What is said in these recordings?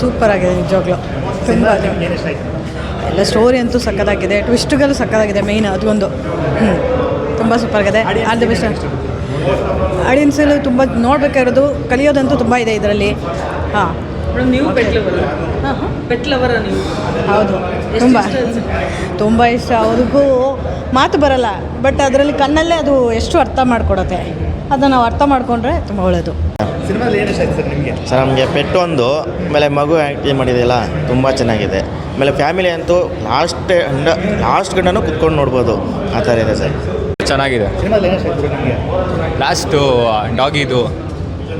Super ಆಗಿದೆ ನಿಜವಾಗ್ಲೂ. ತುಂಬ ಎಲ್ಲ ಸ್ಟೋರಿ ಅಂತೂ ಸಕ್ಕತ್ತಾಗಿದೆ, ಟ್ವಿಸ್ಟ್ಗಳು ಸಕ್ಕತ್ತಾಗಿದೆ. ಮೇಯ್ನ್ ಅದೊಂದು ತುಂಬ ಸೂಪರ್ ಆಗಿದೆ. All the best. ಆಡಿಯನ್ಸಲ್ಲಿ ತುಂಬ ನೋಡಬೇಕಾಗಿರೋದು, ಕಲಿಯೋದಂತೂ ತುಂಬ ಇದೆ ಇದರಲ್ಲಿ. ಹಾಂ, ನೀವು ಪೆಟ್ ಲವರ ನೀವು? ಹೌದು, ತುಂಬ ಇಷ್ಟ. ಅವ್ರಿಗೂ ಮಾತು ಬರಲ್ಲ, ಬಟ್ ಅದರಲ್ಲಿ ಕಣ್ಣಲ್ಲೇ ಅದು ಎಷ್ಟು ಅರ್ಥ ಮಾಡಿಕೊಡುತ್ತೆ. ಅದನ್ನು ನಾವು ಅರ್ಥ ಮಾಡಿಕೊಂಡ್ರೆ ತುಂಬ ಒಳ್ಳೆಯದು. ಸರ್ ನಮಗೆ ಪೆಟ್ಟು ಒಂದು, ಆಮೇಲೆ ಮಗು ಆ್ಯಕ್ಟಿಂಗ್ ಮಾಡಿದೆಯಲ್ಲ ತುಂಬ ಚೆನ್ನಾಗಿದೆ. ಆಮೇಲೆ ಫ್ಯಾಮಿಲಿ ಅಂತೂ ಲಾಸ್ಟ್ ಗಂಟನೂ ಕುತ್ಕೊಂಡು ನೋಡ್ಬೋದು, ಆ ಥರ ಇದೆ ಸರ್. ಚೆನ್ನಾಗಿದೆ. ಲಾಸ್ಟು ಡಾಗಿದು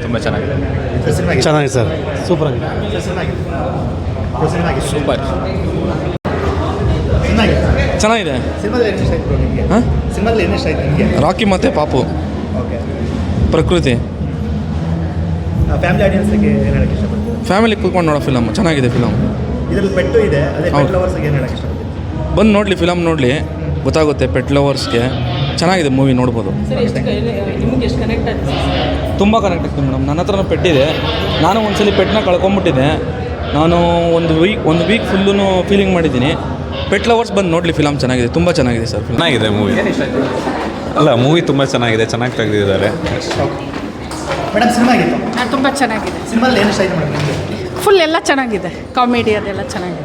ತುಂಬ ಚೆನ್ನಾಗಿದೆ. ಚೆನ್ನಾಗಿದೆ ಸರ್, ಸೂಪರ್ ಆಗಿದೆ. ಸೂಪರ್ ಚೆನ್ನಾಗಿದೆ. ರಾಕಿ ಮತ್ತು ಪಾಪು, ಪ್ರಕೃತಿ, ಫ್ಯಾಮಿಲಿ ಕೂತ್ಕೊಂಡು ನೋಡೋ ಫಿಲಮ್ ಚೆನ್ನಾಗಿದೆ. ಫಿಲಮ್ ಬಂದು ನೋಡಲಿ, ಫಿಲಮ್ ನೋಡಲಿ, ಗೊತ್ತಾಗುತ್ತೆ. ಪೆಟ್ ಲವರ್ಸ್ಗೆ ಚೆನ್ನಾಗಿದೆ ಮೂವಿ, ನೋಡ್ಬೋದು. ತುಂಬ ಕನೆಕ್ಟ್ ಆಗ್ತೀನಿ ಮೇಡಮ್. ನನ್ನ ಹತ್ರನೂ ಪೆಟ್ಟಿದೆ. ನಾನು ಒಂದ್ಸಲಿ ಪೆಟ್ಟನ್ನ ಕಳ್ಕೊಂಬಿಟ್ಟಿದ್ದೆ. ನಾನು ಒಂದು ವೀಕ್ ಫುಲ್ಲೂ ಫೀಲಿಂಗ್ ಮಾಡಿದ್ದೀನಿ. ಪೆಟ್ ಲವರ್ಸ್ ಬಂದು ನೋಡಲಿ, ಫಿಲಮ್ ಚೆನ್ನಾಗಿದೆ, ತುಂಬ ಚೆನ್ನಾಗಿದೆ ಸರ್. ಚೆನ್ನಾಗಿದೆ ಮೂವಿ. ಅಲ್ಲ, ಮೂವಿ ತುಂಬ ಚೆನ್ನಾಗಿದೆ, ಚೆನ್ನಾಗಿ ತೆಗೆದಿದ್ದಾರೆ. ಮೇಡಮ್ ಸಿನಿಮಾ ಆಗಿತ್ತು? ತುಂಬ ಚೆನ್ನಾಗಿದೆ. ಸಿನಿಮಾದಲ್ಲಿ ಏನು ಇಷ್ಟ ಆಯಿತು ಮೇಡಮ್? ಫುಲ್ ಎಲ್ಲ ಚೆನ್ನಾಗಿದೆ, ಕಾಮಿಡಿ ಅದೆಲ್ಲ ಚೆನ್ನಾಗಿದೆ.